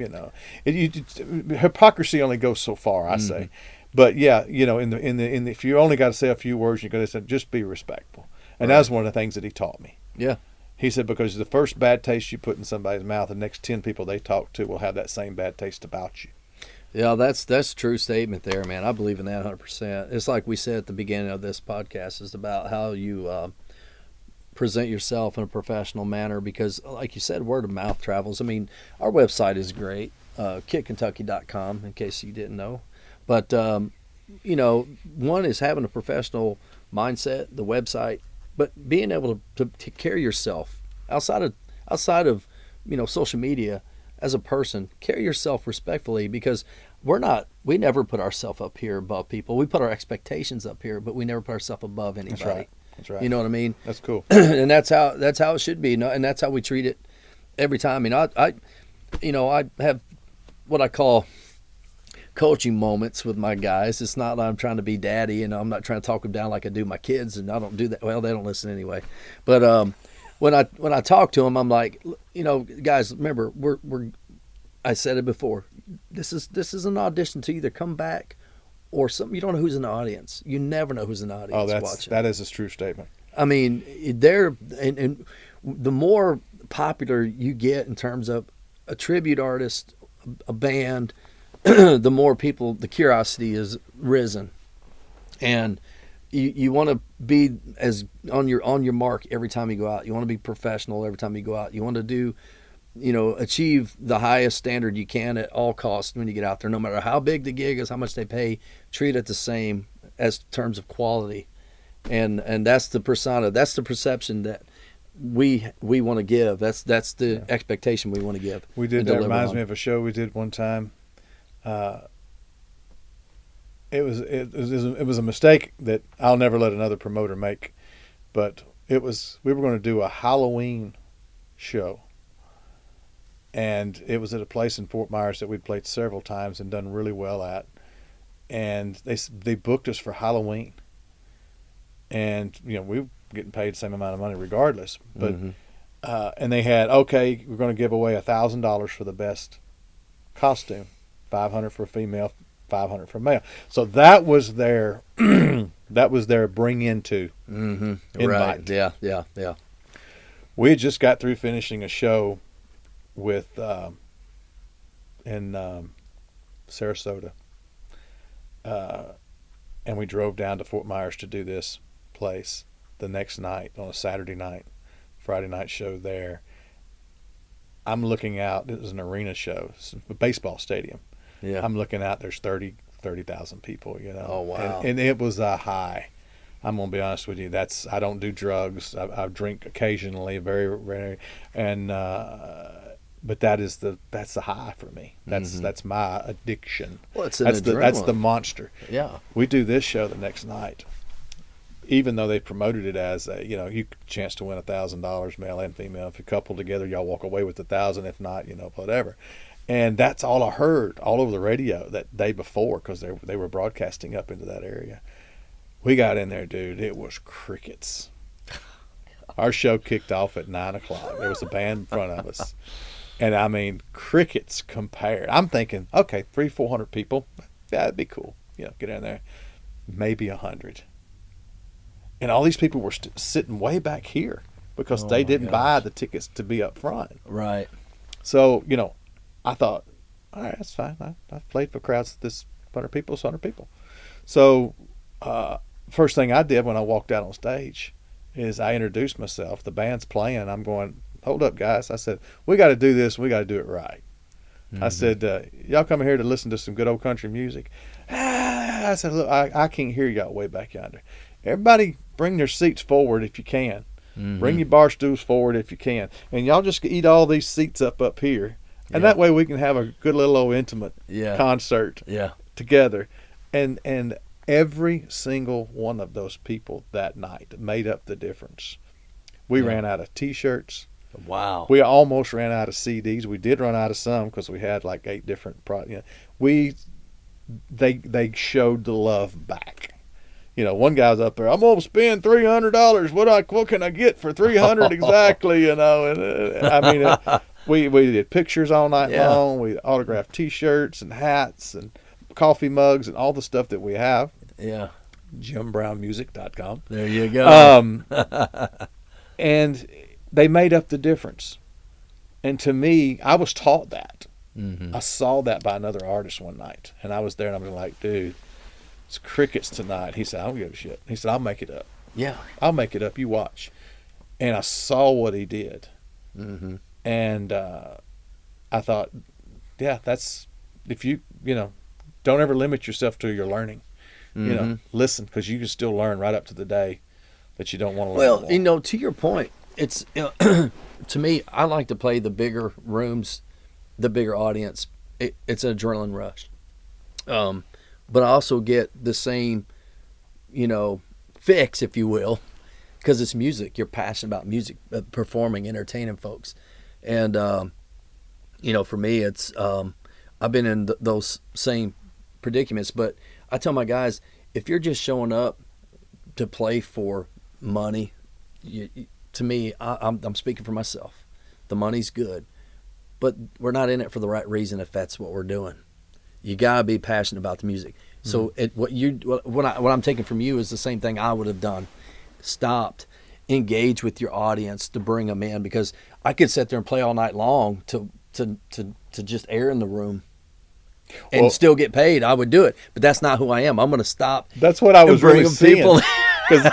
Hypocrisy only goes so far, I say. But yeah, in the if you only got to say a few words, you're going to say just be respectful, and that's one of the things that he taught me. Yeah. He said, because the first bad taste you put in somebody's mouth, the next 10 people they talk to will have that same bad taste about you. Yeah, that's a true statement there, man. I believe in that 100%. It's like we said at the beginning of this podcast, is about how you present yourself in a professional manner, because, like you said, word of mouth travels. I mean, our website is great, kitkentucky.com, in case you didn't know. But, one is having a professional mindset, the website, but being able to carry yourself outside of social media as a person, carry yourself respectfully, because we never put ourselves up here above people. We put our expectations up here, but we never put ourselves above anybody. That's right. You know what I mean? That's cool. And that's how it should be. And that's how we treat it every time. I mean, I have what I call coaching moments with my guys. It's not that I'm trying to be daddy, and I'm not trying to talk them down like I do my kids, and I don't do that. Well, they don't listen anyway. But when I talk to them, I'm like, guys, remember, I said it before. This is an audition to either come back or something. You don't know who's in the audience. You never know who's in the audience watching. That is a true statement. I mean, and the more popular you get in terms of a tribute artist, a band, the more people, the curiosity is risen, and you want to be as on your mark every time you go out. You want to be professional every time you go out. You want to do, achieve the highest standard you can at all costs when you get out there, no matter how big the gig is, how much they pay. Treat it the same as terms of quality, and that's the persona, that's the perception that we want to give. That's the expectation we want to give. We did that. Reminds me of a show we did one time. It was a mistake that I'll never let another promoter make, but we were going to do a Halloween show, and it was at a place in Fort Myers that we'd played several times and done really well at, and they booked us for Halloween, and we were getting paid the same amount of money regardless, but and they had, okay, we're going to give away $1,000 for the best costume, $500 for a female, $500 for a male. So that was their bring into invite. Right. Yeah. We had just got through finishing a show with in Sarasota, and we drove down to Fort Myers to do this place the next night on a Saturday night, Friday night show there. I'm looking out. It was an arena show, it's a baseball stadium. Yeah. I'm looking out. There's 30,000 people. Oh wow. And it was a high. I'm gonna be honest with you. I don't do drugs. I drink occasionally, very rare, and but that's the high for me. That's my addiction. Well, it's an that's adrenaline. the monster. Yeah. We do this show the next night, even though they promoted it as you chance to win $1,000, male and female. If you couple together, y'all walk away with $1,000. If not, whatever. And that's all I heard all over the radio that day before, because they were broadcasting up into that area. We got in there, dude. It was crickets. Our show kicked off at 9:00. There was a band in front of us. And I mean, crickets compared. I'm thinking, okay, 300-400 people. Yeah, that'd be cool. Get in there. Maybe 100. And all these people were sitting way back here because they didn't buy the tickets to be up front. Right. So, I thought, all right, that's fine. I've played for crowds this 100 people, it's 100 people. So, first thing I did when I walked out on stage is I introduced myself. The band's playing. I'm going, hold up, guys. I said, we got to do this. We got to do it right. I said, y'all come here to listen to some good old country music. I said, look, I can't hear y'all way back yonder. Everybody bring their seats forward if you can. Bring your bar stools forward if you can. And y'all just eat all these seats up here. And that way we can have a good little old intimate concert together. And every single one of those people that night made up the difference. We ran out of T-shirts. Wow. We almost ran out of CDs. We did run out of some because we had like 8 different products. They showed the love back. One guy's up there, I'm gonna spend $300. What can I get for $300 exactly? And I mean, we did pictures all night long. We autographed T-shirts and hats and coffee mugs and all the stuff that we have. Yeah. JimBrownMusic.com. There you go. And they made up the difference. And to me, I was taught that. Mm-hmm. I saw that by another artist one night, and I was there, and I was like, dude, it's crickets tonight. He said, I don't give a shit. He said, I'll make it up. Yeah. I'll make it up. You watch. And I saw what he did. Mm-hmm. And I thought, yeah, that's, if you, don't ever limit yourself to your learning. Mm-hmm. Listen, because you can still learn right up to the day that you don't want to learn. Well, more. to your point, it's to me, I like to play the bigger rooms, the bigger audience. It's an adrenaline rush. But I also get the same, fix, if you will, because it's music. You're passionate about music, performing, entertaining folks. And, for me, it's, I've been in those same predicaments, but I tell my guys, if you're just showing up to play for money, to me, I'm speaking for myself. The money's good, but we're not in it for the right reason if that's what we're doing. You gotta be passionate about the music. So what I'm taking from you is the same thing I would have done. Stopped, engage with your audience to bring them in, because I could sit there and play all night long to just air in the room and still get paid. I would do it, but that's not who I am. I'm going to stop. That's what I was really seeing. Because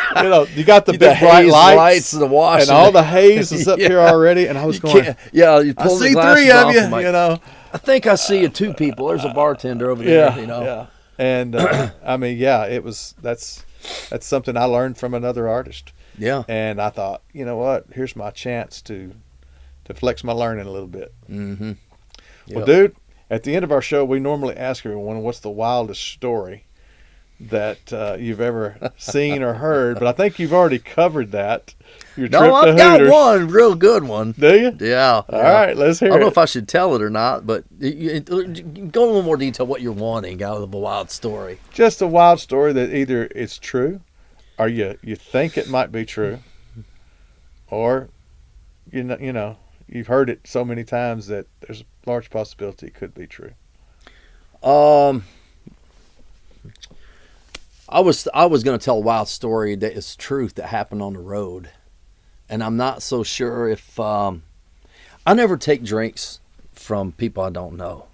you got the big bright lights the wash, and all the haze is up here already, and I was going, you pull I see the three of you, like, I think I see two people. There's a bartender over there, Yeah. And that's something I learned from another artist. Yeah. And I thought, you know what? Here's my chance to flex my learning a little bit. Mm-hmm. Yep. Well, dude, at the end of our show, we normally ask everyone, what's the wildest story that you've ever seen or heard? But I think you've already covered that. Your trip to I've Hooters. got one real good one. Do you? Yeah. All right, let's hear it. I don't know if I should tell it or not, but go in a little more detail what you're wanting out of a wild story. Just a wild story that either it's true, or you think it might be true, or you've heard it so many times that there's a large possibility it could be true. I was going to tell a wild story that is truth that happened on the road, and I'm not so sure if I never take drinks from people I don't know.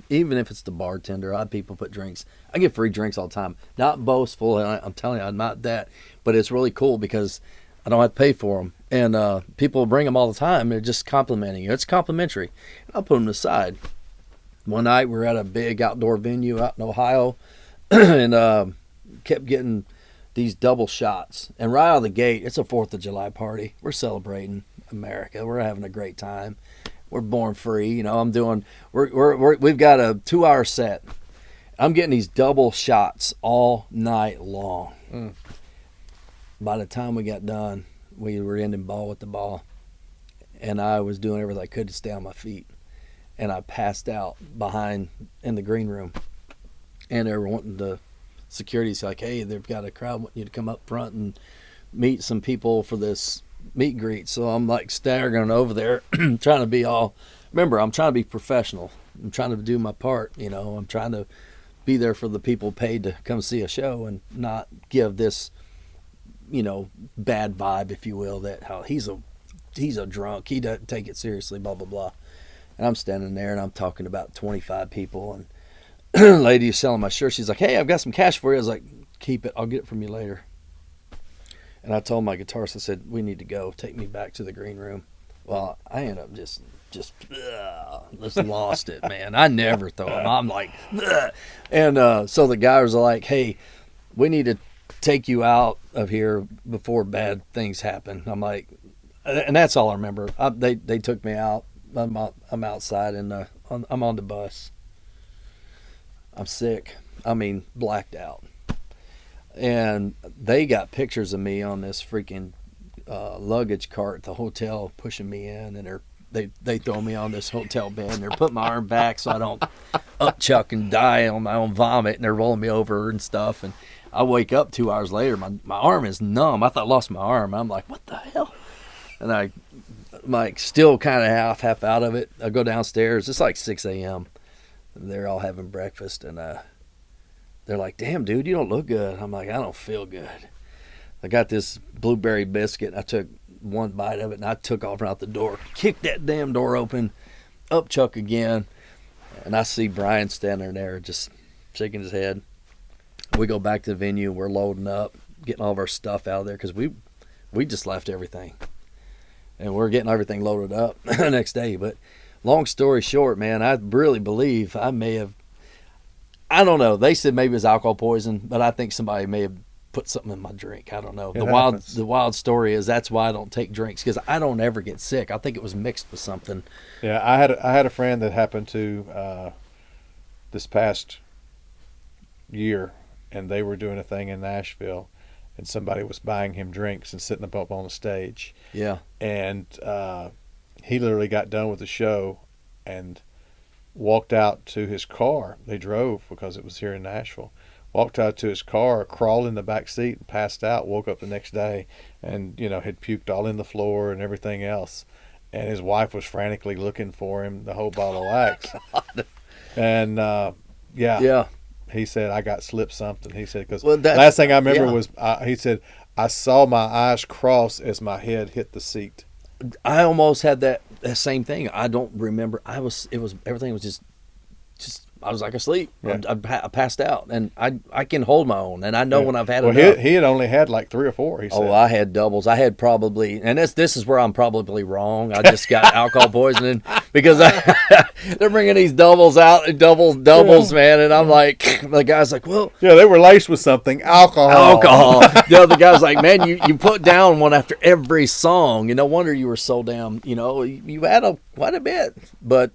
Even if it's the bartender, I have people put drinks. I get free drinks all the time. Not boastful, and I'm telling you, I'm not that, but it's really cool because I don't have to pay for them, and people bring them all the time. They're just complimenting you. It's complimentary. I'll put them aside. One night we were at a big outdoor venue out in Ohio, and kept getting these double shots. And right out of the gate, it's a 4th of July party. We're celebrating America. We're having a great time. We're born free. We've got a 2-hour set. I'm getting these double shots all night long. Mm. By the time we got done, we were ending ball with the ball. And I was doing everything I could to stay on my feet. And I passed out in the green room. And they were wanting the security's like, hey, they've got a crowd wanting you to come up front and meet some people for this meet and greet. So I'm like staggering over there, trying to be I'm trying to be professional. I'm trying to do my part. I'm trying to be there for the people paid to come see a show and not give this, bad vibe, if you will, that how he's a drunk. He doesn't take it seriously, blah, blah, blah. And I'm standing there and I'm talking about 25 people, and lady is selling my shirt. She's like, hey, I've got some cash for you. I was like, keep it. I'll get it from you later. And I told my guitarist, I said, we need to go. Take me back to the green room. Well, I ended up just lost it, man. I never throw them. I'm like, ugh. And so the guy was like, hey, we need to take you out of here before bad things happen. I'm like, and that's all I remember. They took me out. I'm outside and I'm on the bus. I'm sick. Blacked out. And they got pictures of me on this freaking luggage cart at the hotel pushing me in, and they throw me on this hotel bed, and they're putting my arm back so I don't upchuck and die on my own vomit, and they're rolling me over and stuff. And I wake up 2 hours later, my arm is numb. I thought I lost my arm. I'm like, what the hell? And I'm like still kind of half out of it. I go downstairs. It's like 6 a.m. They're all having breakfast, and they're like, damn, dude, you don't look good. I'm like, I don't feel good. I got this blueberry biscuit. I took one bite of it, and I took off and out the door, kicked that damn door open, up Chuck again. And I see Brian standing there just shaking his head. We go back to the venue. We're loading up, getting all of our stuff out of there because we just left everything. And we're getting everything loaded up the next day. But long story short, man, I really believe I may have, I don't know. They said maybe it was alcohol poison, but I think somebody may have put something in my drink. I don't know. The wild story is that's why I don't take drinks because I don't ever get sick. I think it was mixed with something. Yeah, I had a friend that happened to this past year, and they were doing a thing in Nashville, and somebody was buying him drinks and sitting up on the stage. Yeah. And he literally got done with the show and walked out to his car. They drove because it was here in Nashville. Walked out to his car, crawled in the back seat, and passed out. Woke up the next day, and had puked all in the floor and everything else. And his wife was frantically looking for him, the whole bottle of wax. And Yeah. he said, "I got slipped something." He said, because Well, last thing I remember was he said, "I saw my eyes cross as my head hit the seat." I almost had that same thing. I don't remember. Everything was just I was like asleep. Yeah. I passed out, and I can hold my own, and I know when I've had well, enough. he had only had like 3 or 4. He said. Oh, I had doubles. I had probably, and this is where I'm probably wrong. I just got alcohol poisoning because they're bringing these doubles out, doubles, man, and I'm like, the guy's like, well, Yeah, they were laced with something, alcohol. The other guy's like, man, you put down one after every song. No wonder you were so damn. You had quite a bit, but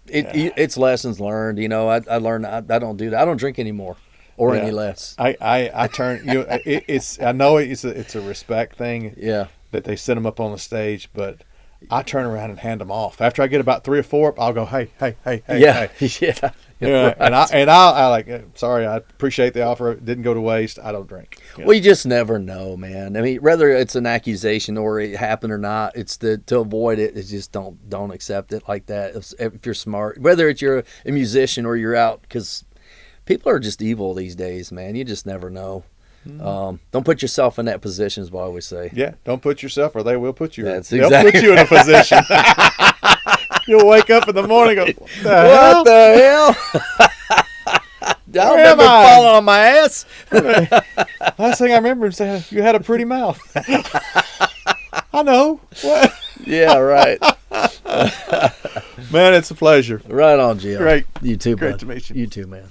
it's lessons learned. I learned I don't do that. I don't drink anymore or any less. I turn it's I know it's a respect thing. Yeah. That they set them up on the stage, but I turn around and hand them off. After I get about 3 or 4, I'll go, hey. Yeah. Yeah. Right. And I like, sorry, I appreciate the offer. It didn't go to waste. I don't drink. Well, you just never know, man. I mean, whether it's an accusation or it happened or not, it's to avoid it. It's just don't accept it like that. If you're smart, whether you're a musician or you're out, because people are just evil these days, man. You just never know. Don't put yourself in that position is what I always say. Yeah, don't put yourself, or they will put you. That's They'll exactly put you in a position. You'll wake up in the morning and go, What the hell? I remember falling on my ass. Last thing I remember is saying, you had a pretty mouth. I know. What? Yeah, right. Man, it's a pleasure. Right on, Gio. Great. You too, Great bud. to meet you. You too, man.